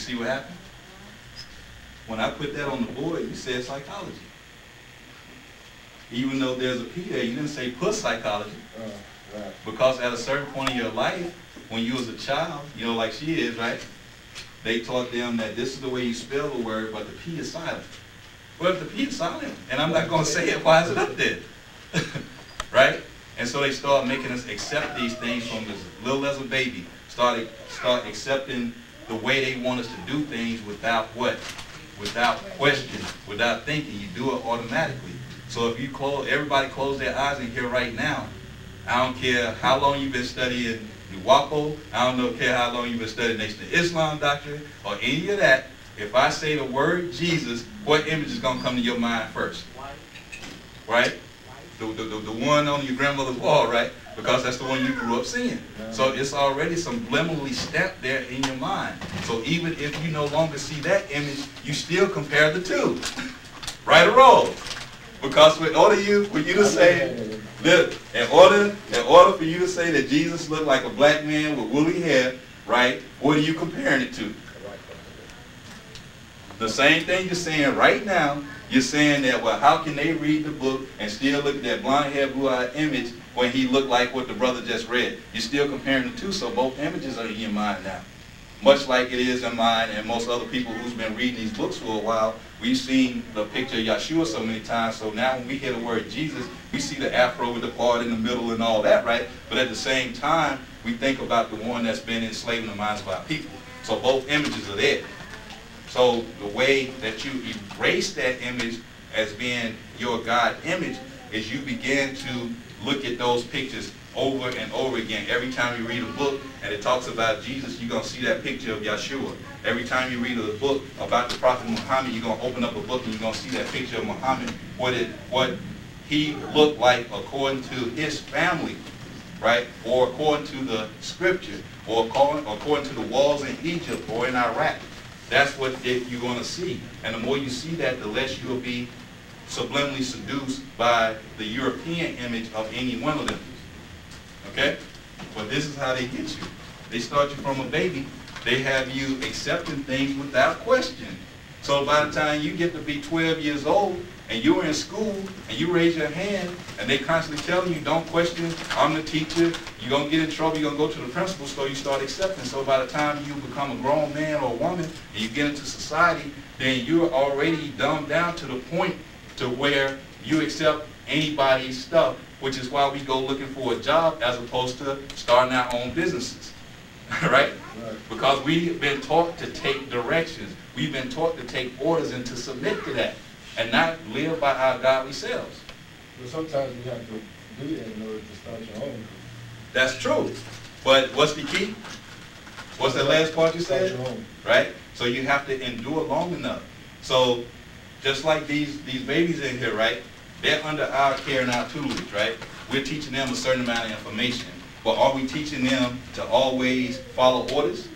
see what happened? When I put that on the board, you said psychology. Even though there's a P there, you didn't say put psychology. Right. Because at a certain point in your life, when you was a child, you know, like she is, right? They taught them that this is the way you spell the word, but the P is silent. Well, if the P is silent, and I'm not going to say it, why is it up there? Right? And so they start making us accept these things from as little as a baby. Start accepting the way they want us to do things without what? Without question, without thinking. You do it automatically. So if you everybody close their eyes in here right now, I don't care how long you've been studying WAPO, I don't care how long you've been studying Nation of Islam doctrine, or any of that. If I say the word Jesus, what image is going to come to your mind first? Right? The one on your grandmother's wall, right? Because that's the one you grew up seeing. So it's already subliminally stamped there in your mind. So even if you no longer see that image, you still compare the two. Right or wrong? Because in order for you to say, look, in order for you to say that Jesus looked like a black man with woolly hair, right, what are you comparing it to? The same thing you're saying right now, you're saying that, well, how can they read the book and still look at that blonde-haired, blue-eyed image when he looked like what the brother just read? You're still comparing the two, so both images are in your mind now. Much like it is in mine and most other people who's been reading these books for a while, we've seen the picture of Yeshua so many times, so now when we hear the word Jesus, we see the afro with the part in the middle and all that, right? But at the same time, we think about the one that's been enslaving the minds of our people. So both images are there. So the way that you erase that image as being your God image is you begin to look at those pictures over and over again. Every time you read a book and it talks about Jesus, you're going to see that picture of Yeshua. Every time you read a book about the Prophet Muhammad, you're going to open up a book and you're going to see that picture of Muhammad, what he looked like according to his family, right? Or according to the scripture, or according to the walls in Egypt or in Iraq. That's what you're going to see. And the more you see that, the less you'll be subliminally seduced by the European image of any one of them. Okay? But this is how they get you. They start you from a baby. They have you accepting things without question. So by the time you get to be 12 years old, and you're in school, and you raise your hand, and they constantly telling you, don't question, I'm the teacher, you're going to get in trouble, you're going to go to the principal, so you start accepting. So by the time you become a grown man or a woman, and you get into society, then you're already dumbed down to the point to where you accept anybody's stuff, which is why we go looking for a job as opposed to starting our own businesses. Right? Because we've been taught to take directions. We've been taught to take orders and to submit to that, and not live by our godly selves. But sometimes you have to do that in order to start your own. That's true. But what's the key? What's the last part you said? Right? So you have to endure long enough. So just like these babies in here, right? They're under our care and our tutelage, right? We're teaching them a certain amount of information. But are we teaching them to always follow orders?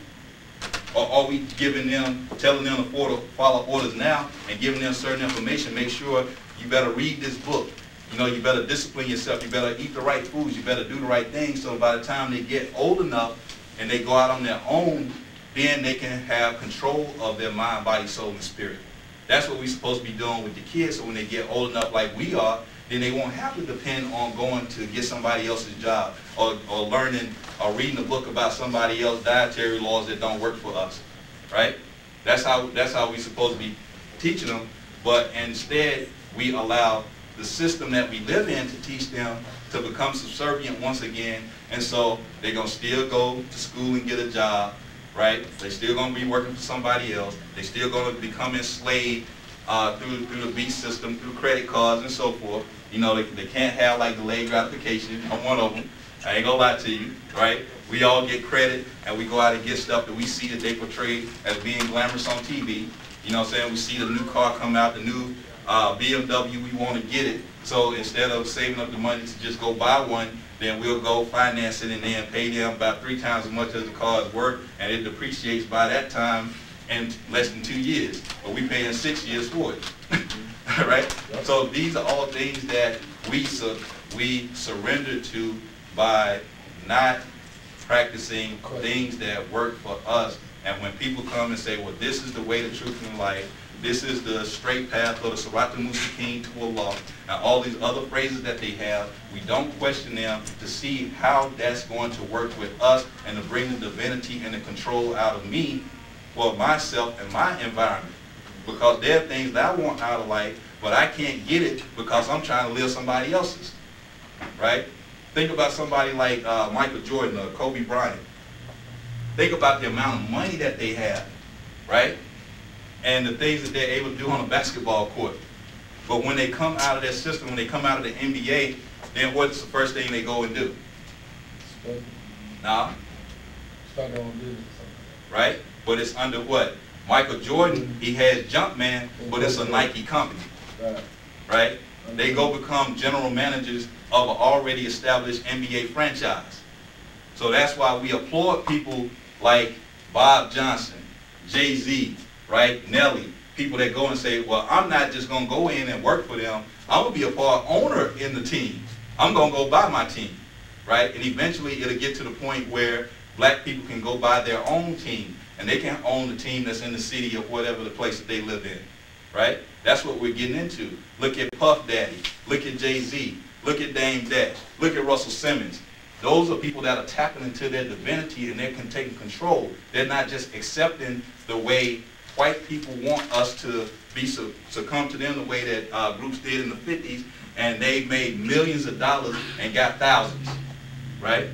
Or are we telling them to follow orders now and giving them certain information? Make sure you better read this book. You know, you better discipline yourself. You better eat the right foods. You better do the right things. So by the time they get old enough and they go out on their own, then they can have control of their mind, body, soul, and spirit. That's what we're supposed to be doing with the kids. So when they get old enough like we are, then they won't have to depend on going to get somebody else's job or learning or reading a book about somebody else's dietary laws that don't work for us, right? That's how we're supposed to be teaching them. But instead, we allow the system that we live in to teach them to become subservient once again. And so they're going to still go to school and get a job, right? They're still going to be working for somebody else. They're still going to become enslaved through the beast system, through credit cards and so forth. You know, they can't have like delayed gratification. I'm one of them. I ain't gonna lie to you, right? We all get credit and we go out and get stuff that we see that they portray as being glamorous on TV. You know what I'm saying? We see the new car come out, the new BMW, we want to get it. So instead of saving up the money to just go buy one, then we'll go finance it and then pay them about 3 times as much as the car is worth, and it depreciates by that time in less than 2 years. But we pay in 6 years for it. Right? So these are all things that we surrender to by not practicing things that work for us And when people come and say, well, this is the way, the truth, and the life, this is the straight path, or the Sirata Mustaqim to Allah, and all these other phrases that they have, we don't question them to see how that's going to work with us and to bring the divinity and the control out of me for myself and my environment. Because there are things that I want out of life, but I can't get it because I'm trying to live somebody else's, right? Think about somebody like Michael Jordan or Kobe Bryant. Think about the amount of money that they have, right? And the things that they're able to do on a basketball court. But when they come out of that system, when they come out of the NBA, then what's the first thing they go and do? Nah. Start their own business or something. Right? But it's under what? Michael Jordan, he has Jumpman, but it's a Nike company. Right? They go become general managers of an already established NBA franchise. So that's why we applaud people like Bob Johnson, Jay-Z, right, Nelly, people that go and say, well, I'm not just going to go in and work for them. I'm going to be a part owner in the team. I'm going to go buy my team, right? And eventually it'll get to the point where black people can go buy their own team, and they can own the team that's in the city or whatever the place that they live in, right? That's what we're getting into. Look at Puff Daddy. Look at Jay-Z. Look at Dame Dash. Look at Russell Simmons. Those are people that are tapping into their divinity and they're taking control. They're not just accepting the way white people want us to be succumb to them the way that groups did in the 50s, and they made millions of dollars and got thousands, right?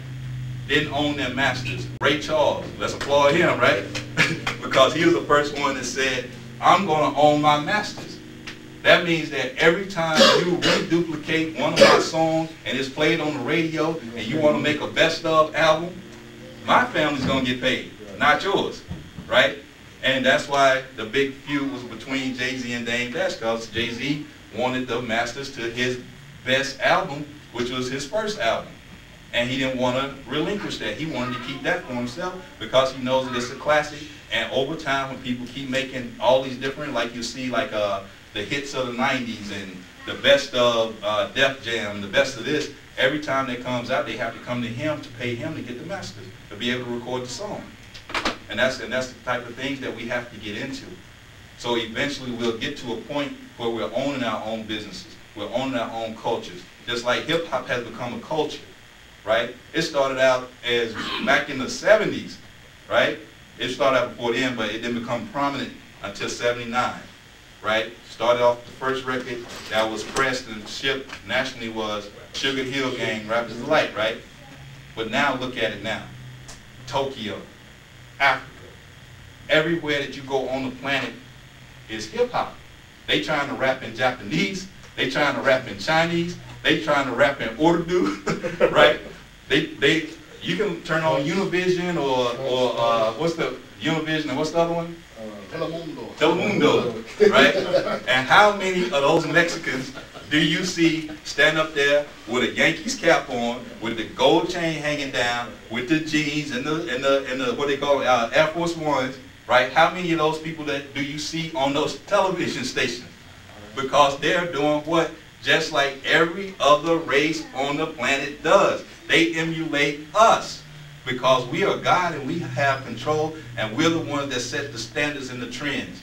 Didn't own their masters. Ray Charles, let's applaud him, right? Because he was the first one that said, I'm going to own my masters. That means that every time you reduplicate one of my songs and it's played on the radio and you want to make a best of album, my family's going to get paid, not yours, right? And that's why the big feud was between Jay-Z and Dame Dash, because Jay-Z wanted the masters to his best album, which was his first album. And he didn't want to relinquish that. He wanted to keep that for himself because he knows that it's a classic. And over time, when people keep making all these different, like you see, like the hits of the 90s and the best of Def Jam, the best of this, every time that comes out, they have to come to him to pay him to get the masters, to be able to record the song. And that's the type of things that we have to get into. So eventually we'll get to a point where we're owning our own businesses. We're owning our own cultures. Just like hip hop has become a culture, right? It started out as back in the 70s, right? It started out before then, but it didn't become prominent until 79, right? Started off, the first record that was pressed and shipped nationally was Sugar Hill Gang, Rappers Delight, right? But now look at it now. Tokyo, Africa, everywhere that you go on the planet is hip hop. They trying to rap in Japanese, they trying to rap in Chinese, they trying to rap in Urdu, right? You can turn on Univision or what's the Univision and what's the other one? Telemundo, right? And how many of those Mexicans do you see stand up there with a Yankees cap on, with the gold chain hanging down, with the jeans and the what they call Air Force Ones, right? How many of those people that do you see on those television stations? Because they're doing what? Just like every other race on the planet does. They emulate us. Because we are God and we have control, and we're the ones that set the standards and the trends,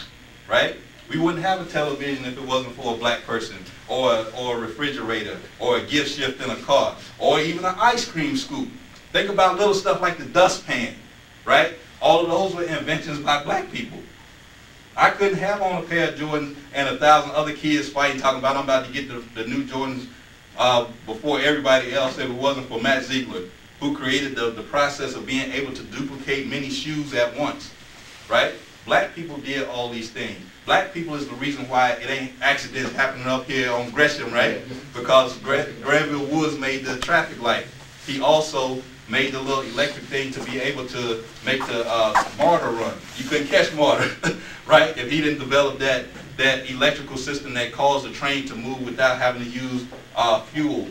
right? We wouldn't have a television if it wasn't for a black person, or a refrigerator, or a gift shift in a car, or even an ice cream scoop. Think about little stuff like the dustpan, right? All of those were inventions by black people. I couldn't have on a pair of Jordans and 1,000 other kids fighting, talking about I'm about to get the new Jordans before everybody else if it wasn't for Matt Ziegler, who created the process of being able to duplicate many shoes at once, right? Black people did all these things. Black people is the reason why it ain't accidents happening up here on Gresham, right? Because Granville Woods made the traffic light. He also made the little electric thing to be able to make the mortar run. You couldn't catch mortar, right? If he didn't develop that electrical system that caused the train to move without having to use fuel,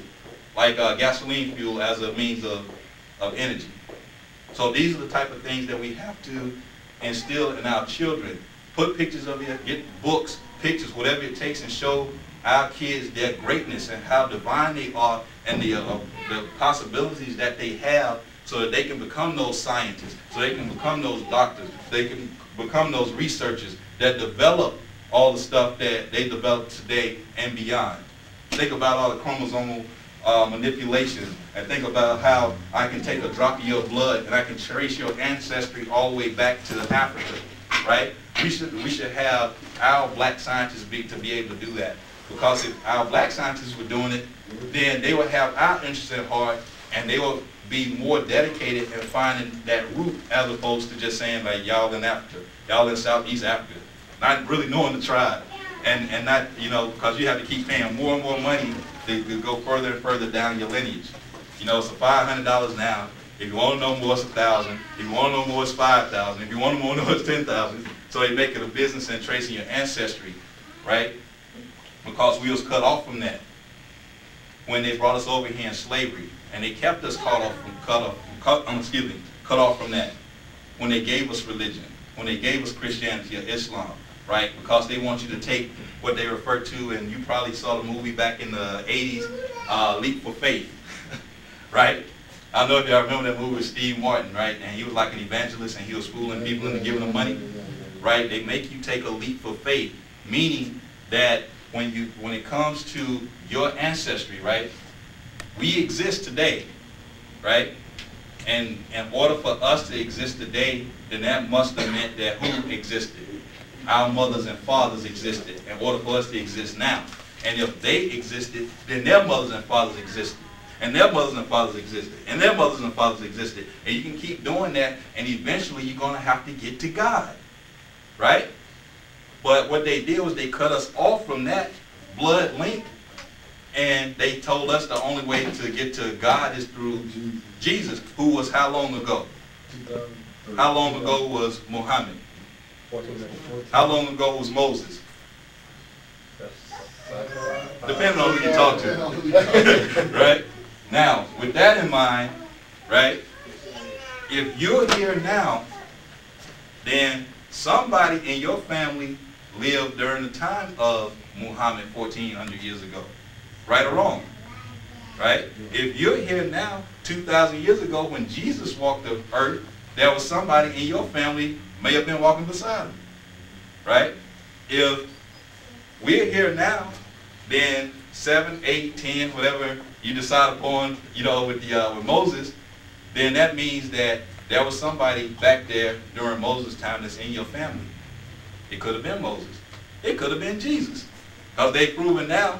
like gasoline fuel as a means of energy. So these are the type of things that we have to instill in our children. Put pictures of it, get books, pictures, whatever it takes, and show our kids their greatness and how divine they are and the possibilities that they have, so that they can become those scientists, so they can become those doctors, they can become those researchers that develop all the stuff that they develop today and beyond. Think about all the chromosomal manipulation, and think about how I can take a drop of your blood and I can trace your ancestry all the way back to Africa, right? We should have our black scientists to be able to do that. Because if our black scientists were doing it, then they would have our interest at heart, and they would be more dedicated in finding that root, as opposed to just saying like, y'all in Africa, y'all in Southeast Africa, not really knowing the tribe, and not, you know, because you have to keep paying more and more money to go further and further down your lineage. You know, so $500 now. If you want to know more, it's $1,000. If you want to know more, it's $5,000. If you want to know more, it's $10,000. So they make it a business in tracing your ancestry, right? Because we was cut off from that when they brought us over here in slavery, and they kept us cut off from that when they gave us religion, when they gave us Christianity or Islam, right? Because they want you to take what they refer to, and you probably saw the movie back in the 80s, Leap for Faith, right? I don't know if y'all remember that movie with Steve Martin, right? And he was like an evangelist, and he was fooling people into giving them money, right? They make you take a leap for faith, meaning that when it comes to your ancestry, right, we exist today, right? And in order for us to exist today, then that must have meant that who existed? Our mothers and fathers existed in order for us to exist now. And if they existed, then their mothers and fathers existed. And their mothers and fathers existed. And their mothers and fathers existed. And you can keep doing that, and eventually you're going to have to get to God, right? But what they did was they cut us off from that blood link, and they told us the only way to get to God is through Jesus, who was how long ago? How long ago was Muhammad? How long ago was Moses? Depending on who you talk to. Right? Now, with that in mind, right, if you're here now, then somebody in your family lived during the time of Muhammad 1,400 years ago. Right or wrong? Right? If you're here now, 2,000 years ago when Jesus walked the earth, there was somebody in your family may have been walking beside him. Right? If we're here now, then 7, 8, 10, whatever you decide upon, you know, with Moses, then that means that there was somebody back there during Moses' time that's in your family. It could have been Moses. It could have been Jesus. Because they've proven now,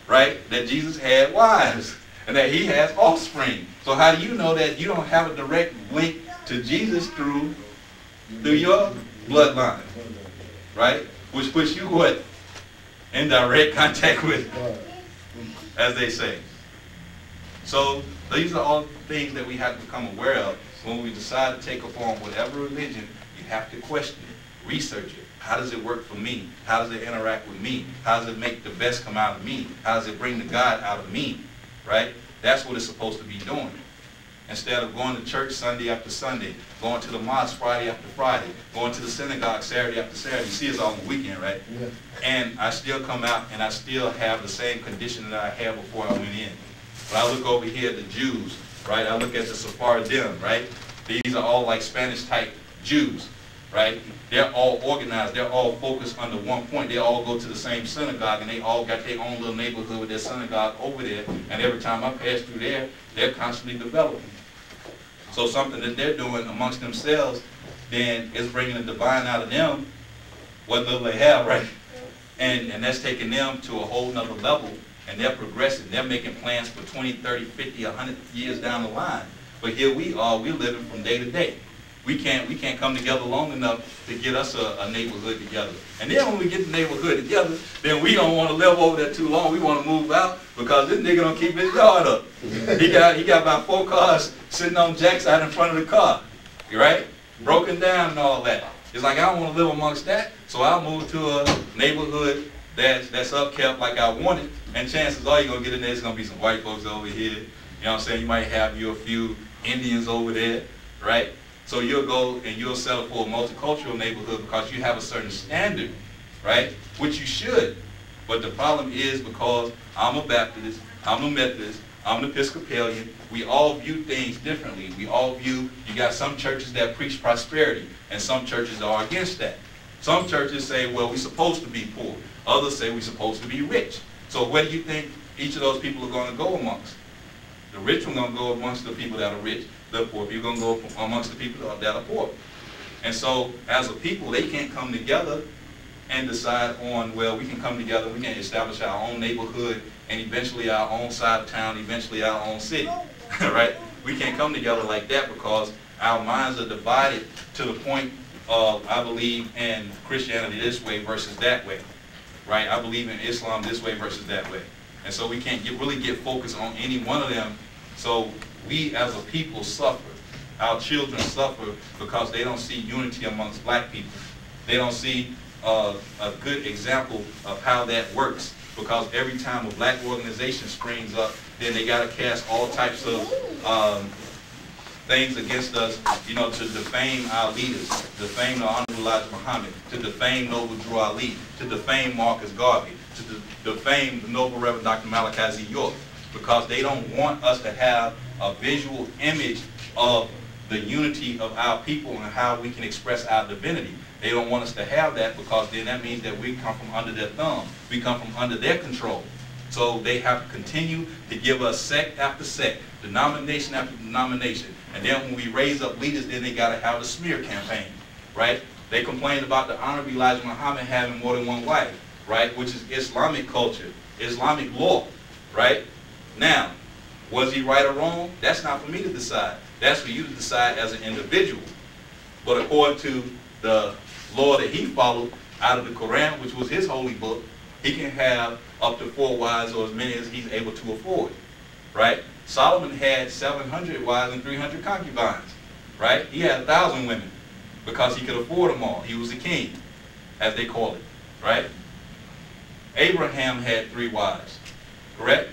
right, that Jesus had wives and that he has offspring. So how do you know that you don't have a direct link to Jesus through your bloodline, right? Which puts you what? In direct contact with, as they say. So these are all things that we have to become aware of when we decide to take upon whatever religion. You have to question it, research it. How does it work for me? How does it interact with me? How does it make the best come out of me? How does it bring the God out of me? Right? That's what it's supposed to be doing. Instead of going to church Sunday after Sunday, going to the mosque Friday after Friday, going to the synagogue Saturday after Saturday. You see, it's all on the weekend, right? Yeah. And I still come out and I still have the same condition that I had before I went in. But I look over here at the Jews, right? I look at the Sephardim, right? These are all like Spanish type Jews, right? They're all organized. They're all focused under one point. They all go to the same synagogue, and they all got their own little neighborhood with their synagogue over there. And every time I pass through there, they're constantly developing. So something that they're doing amongst themselves, then is bringing the divine out of them, what little they have, right? And that's taking them to a whole nother level, and they're progressing. They're making plans for 20, 30, 50, 100 years down the line. But here we are, we're living from day to day. We can't come together long enough to get us a neighborhood together. And then when we get the neighborhood together, then we don't want to live over there too long. We want to move out because this nigga don't keep his yard up. He got about 4 cars sitting on jacks out in front of the car, right? Broken down and all that. It's like I don't want to live amongst that, so I'll move to a neighborhood that's upkept like I want it. And chances are you're going to get in there, there's going to be some white folks over here. You know what I'm saying? You might have a few Indians over there, right? So you'll go and you'll settle for a multicultural neighborhood because you have a certain standard, right? Which you should. But the problem is because I'm a Baptist, I'm a Methodist, I'm an Episcopalian. We all view things differently. We all view, you got some churches that preach prosperity, and some churches are against that. Some churches say, well, we're supposed to be poor. Others say we're supposed to be rich. So where do you think each of those people are going to go amongst? The rich are going to go amongst the people that are rich. The poor people are going to go amongst the people that are poor. And so as a people, they can't come together and decide on, well, we can come together, we can establish our own neighborhood, and eventually our own side of town, eventually our own city, right? We can't come together like that because our minds are divided to the point of, I believe in Christianity this way versus that way, right? I believe in Islam this way versus that way. And so we can't really get focused on any one of them. So we as a people suffer. Our children suffer because they don't see unity amongst black people. They don't see a good example of how that works, because every time a black organization springs up, then they got to cast all types of things against us, you know, to defame our leaders, defame the Honorable Elijah Muhammad, to defame Noble Drew Ali, to defame Marcus Garvey, to defame the Noble Reverend Dr. Malachi Z. York, because they don't want us to have a visual image of the unity of our people and how we can express our divinity. They don't want us to have that, because then that means that we come from under their thumb. We come from under their control. So they have to continue to give us sect after sect, denomination after denomination. And then when we raise up leaders, then they got to have a smear campaign, right? They complained about the Honorable Elijah Muhammad having more than one wife, right? Which is Islamic culture, Islamic law, right? Now, was he right or wrong? That's not for me to decide. That's for you to decide as an individual. But according to the law that he followed out of the Quran, which was his holy book, he can have up to 4 wives, or as many as he's able to afford, right? Solomon had 700 wives and 300 concubines, right? He had 1,000 women because he could afford them all. He was a king, as they call it, right? Abraham had 3 wives, correct?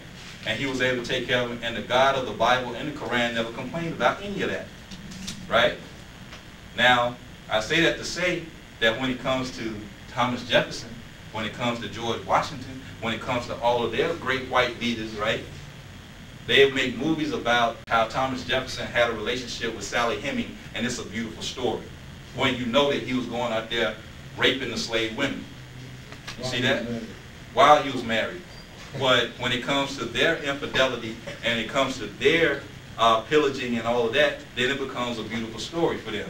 And he was able to take care of them, and the God of the Bible and the Quran never complained about any of that, right? Now, I say that to say that when it comes to Thomas Jefferson, when it comes to George Washington, when it comes to all of their great white leaders, right? They make movies about how Thomas Jefferson had a relationship with Sally Hemings, and it's a beautiful story. When you know that he was going out there raping the slave women. You see that? While he was married. But when it comes to their infidelity and it comes to their pillaging and all of that, then it becomes a beautiful story for them.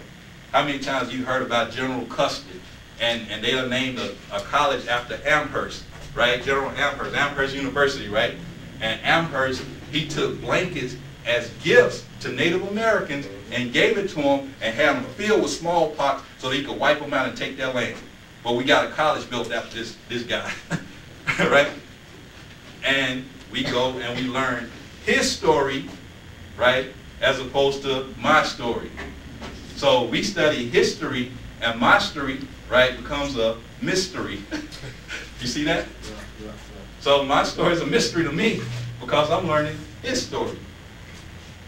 How many times you heard about General Custer, and they are named a college after Amherst, right? General Amherst, Amherst University, right? And Amherst, he took blankets as gifts to Native Americans and gave it to them and had them filled with smallpox so that he could wipe them out and take their land. But we got a college built after this guy, right? And we go and we learn his story, right, as opposed to my story. So we study history, and my story, right, becomes a mystery. You see that? Yeah. So my story is a mystery to me because I'm learning his story.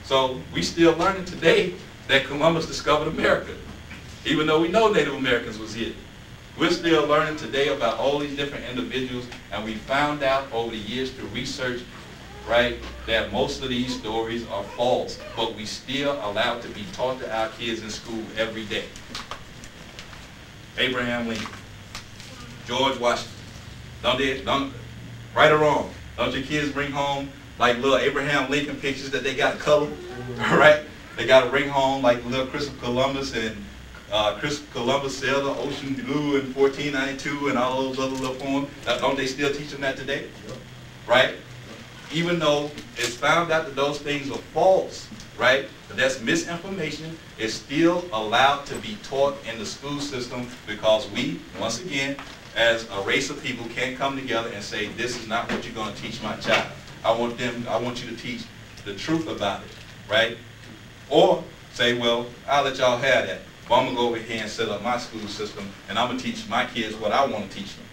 So we still learning today that Columbus discovered America, even though we know Native Americans was here. We're still learning today about all these different individuals, and we found out over the years through research, right, that most of these stories are false, but we still allowed to be taught to our kids in school every day. Abraham Lincoln, George Washington, don't, right or wrong, don't your kids bring home like little Abraham Lincoln pictures that they got to color, right? They got to bring home like little Christopher Columbus, and Christopher Columbus sailed the ocean blue in 1492 and all those other little poems. Don't they still teach them that today? Yep. Right? Even though it's found out that those things are false, right? But that's misinformation. It's still allowed to be taught in the school system because we, once again, as a race of people, can't come together and say, this is not what you're going to teach my child. I want you to teach the truth about it, right? Or say, well, I'll let y'all have that. But I'm going to go over here and set up my school system, and I'm going to teach my kids what I want to teach them,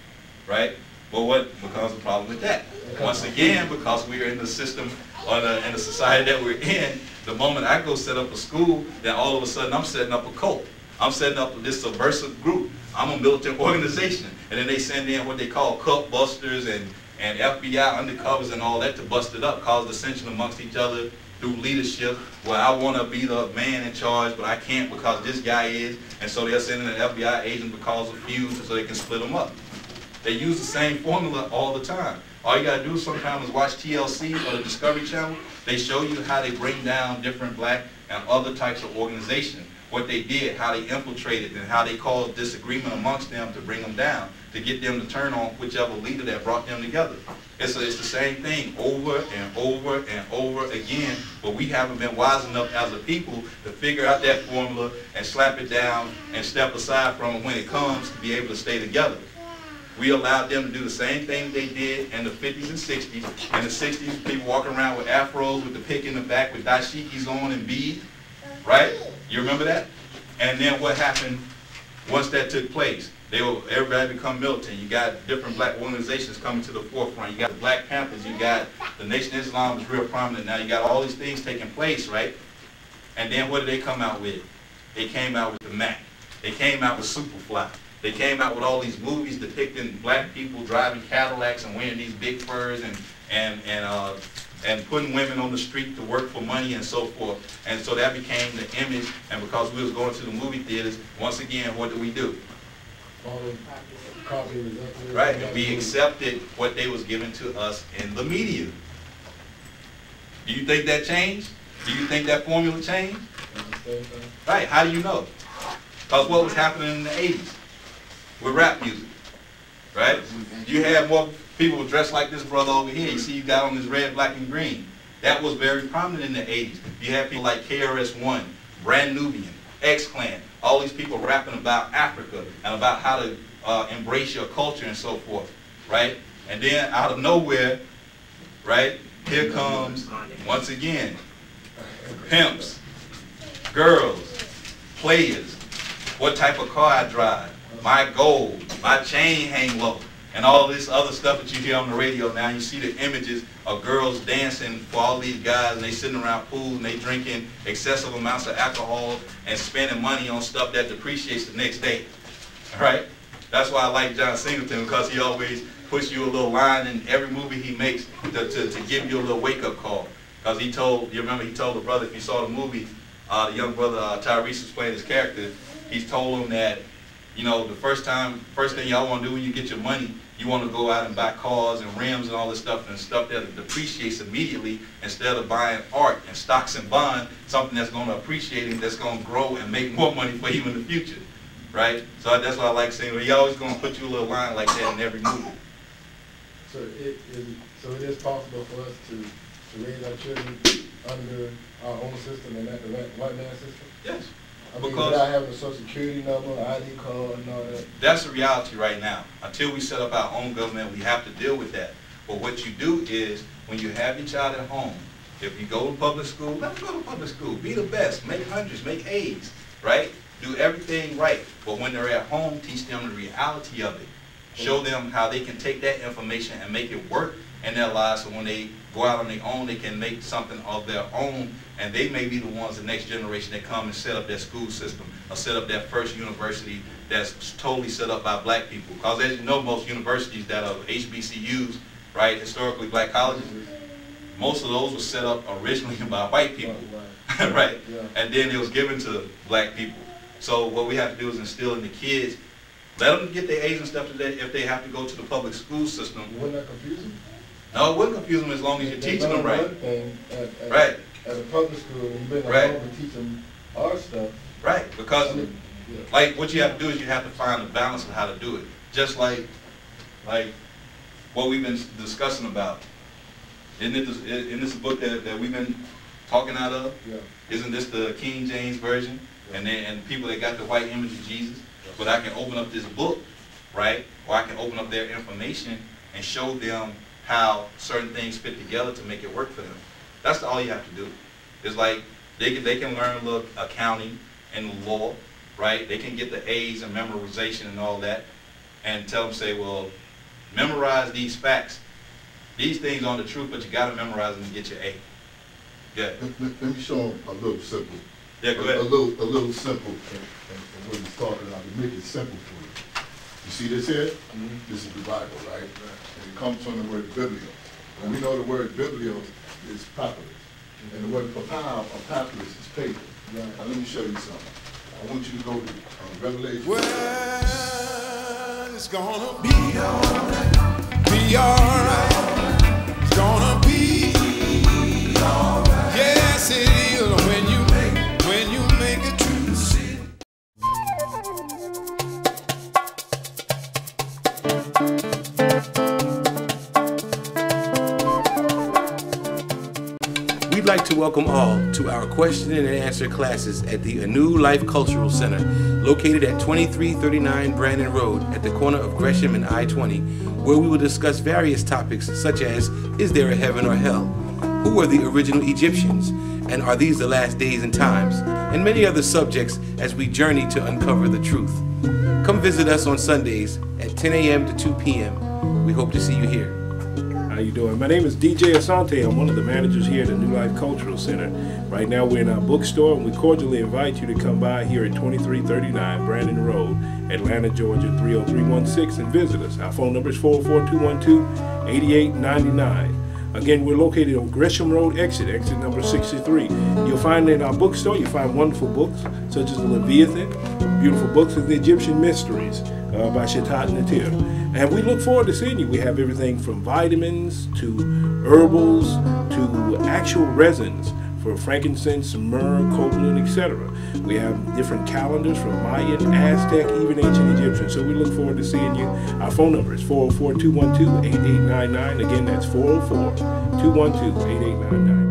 right? But what becomes the problem with that? Once again, because we're in the system, or in the society that we're in, the moment I go set up a school, then all of a sudden I'm setting up a cult. I'm setting up this subversive group. I'm a militant organization. And then they send in what they call cult busters and and FBI undercovers and all that to bust it up, cause dissension amongst each other through leadership. Well, I want to be the man in charge, but I can't because this guy is, and so they're sending an FBI agent because of feuds so they can split them up. They use the same formula all the time. All you got to do sometimes is watch TLC or the Discovery Channel. They show you how they bring down different black and other types of organizations, what they did, how they infiltrated, and how they caused disagreement amongst them to bring them down, to get them to turn on whichever leader that brought them together. It's the same thing over and over and over again, but we haven't been wise enough as a people to figure out that formula and slap it down and step aside from it when it comes to be able to stay together. We allowed them to do the same thing they did in the 50s and 60s. In the 60s, people walking around with afros with the pick in the back with dashikis on and beads, right? You remember that? And then what happened once that took place? Everybody become militant. You got different black organizations coming to the forefront. You got the Black Panthers. You got the Nation of Islam is real prominent now. You got all these things taking place, right? And then what did they come out with? They came out with the Mac. They came out with Superfly. They came out with all these movies depicting black people driving Cadillacs and wearing these big furs and putting women on the street to work for money and so forth. And so that became the image. And because we was going to the movie theaters, once again, what do? Right, and we accepted what they was giving to us in the media. Do you think that changed? Do you think that formula changed? Right, how do you know? Because what was happening in the 80s with rap music, right? You had more people dressed like this brother over here. You see you got on this red, black, and green. That was very prominent in the 80s. You had people like KRS-One, Brand Nubian, X-Clan, all these people rapping about Africa and about how to embrace your culture and so forth, right? And then out of nowhere, right, here comes, once again, pimps, girls, players, what type of car I drive, my gold, my chain hang low, and all this other stuff that you hear on the radio now. You see the images of girls dancing for all these guys, and they sitting around pools and they drinking excessive amounts of alcohol and spending money on stuff that depreciates the next day, right? That's why I like John Singleton, because he always puts you a little line in every movie he makes to give you a little wake-up call. Because he told, you remember he told the brother, if you saw the movie, the young brother Tyrese was playing his character, he told him that, you know, the first thing y'all want to do when you get your money, you want to go out and buy cars and rims and all this stuff that depreciates immediately, instead of buying art and stocks and bonds, something that's going to appreciate and that's going to grow and make more money for you in the future, right? So that's what I like saying. He always going to put you a little line like that in every movie. So it is possible for us to raise our children under our own system and not the white man's system? Yes. I mean, because without having a social security number, ID card, and all that. That's the reality right now. Until we set up our own government, we have to deal with that. But what you do is, when you have your child at home, if you go to public school, let them go to public school. Be the best. Make hundreds. Make A's. Right? Do everything right. But when they're at home, teach them the reality of it. Show them how they can take that information and make it work in their lives, so when they go out on their own, they can make something of their own, and they may be the ones, the next generation, that come and set up their school system or set up that first university that's totally set up by black people. Because as you know, most universities that are HBCUs, right, historically black colleges, most of those were set up originally by white people, right? Yeah. And then it was given to black people. So what we have to do is instill in the kids, let them get their A's and stuff if they have to go to the public school system. Wouldn't that confuse them? No, it wouldn't confuse them as long as you're teaching them right. Right. At a public school, and you've been right. Home to teach them our stuff. Right, because I mean, yeah. like what you have to do is you have to find a balance of how to do it. Just like what we've been discussing about. Isn't this a book that we've been talking out of? Yeah. Isn't this the King James Version? Yeah. And people that got the white image of Jesus? Yeah. But I can open up this book, right? Or I can open up their information and show them how certain things fit together to make it work for them. That's all you have to do. It's like they can learn a little accounting and law, right? They can get the A's and memorization and all that, and tell them, say, well, memorize these facts. These things aren't the truth, but you got to memorize them to get your A. Yeah. Let me show them a little simple. Yeah, go ahead. A little simple, and what he's talking about, to make it simple for you. You see this here? This is the Bible, right? And it comes from the word biblios. And we know the word biblios is papyrus. And the word papyrus or papyrus is paper. Now let me show you something. I want you to go to Revelation. Well, it's gonna be alright. Be alright. It's gonna be alright. Yes, it is when you make it true. We'd like to welcome all to our question and answer classes at the New Life Cultural Center, located at 2339 Brandon Road at the corner of Gresham and I-20, where we will discuss various topics such as, is there a heaven or hell? Who are the original Egyptians? And are these the last days and times? And many other subjects as we journey to uncover the truth. Come visit us on Sundays at 10 a.m. to 2 p.m. We hope to see you here. How you doing? My name is DJ Asante. I'm one of the managers here at the New Life Cultural Center. Right now we're in our bookstore, and we cordially invite you to come by here at 2339 Brandon Road, Atlanta, Georgia 30316 and visit us. Our phone number is 44212-8899. Again, we're located on Gresham Road exit number 63. You'll find in our bookstore, you'll find wonderful books such as the Leviathan, beautiful books of the Egyptian Mysteries by Shatat Natir. And we look forward to seeing you. We have everything from vitamins to herbals to actual resins for frankincense, myrrh, copeland, etc. We have different calendars from Mayan, Aztec, even ancient Egyptian. So we look forward to seeing you. Our phone number is 404-212-8899. Again, that's 404-212-8899.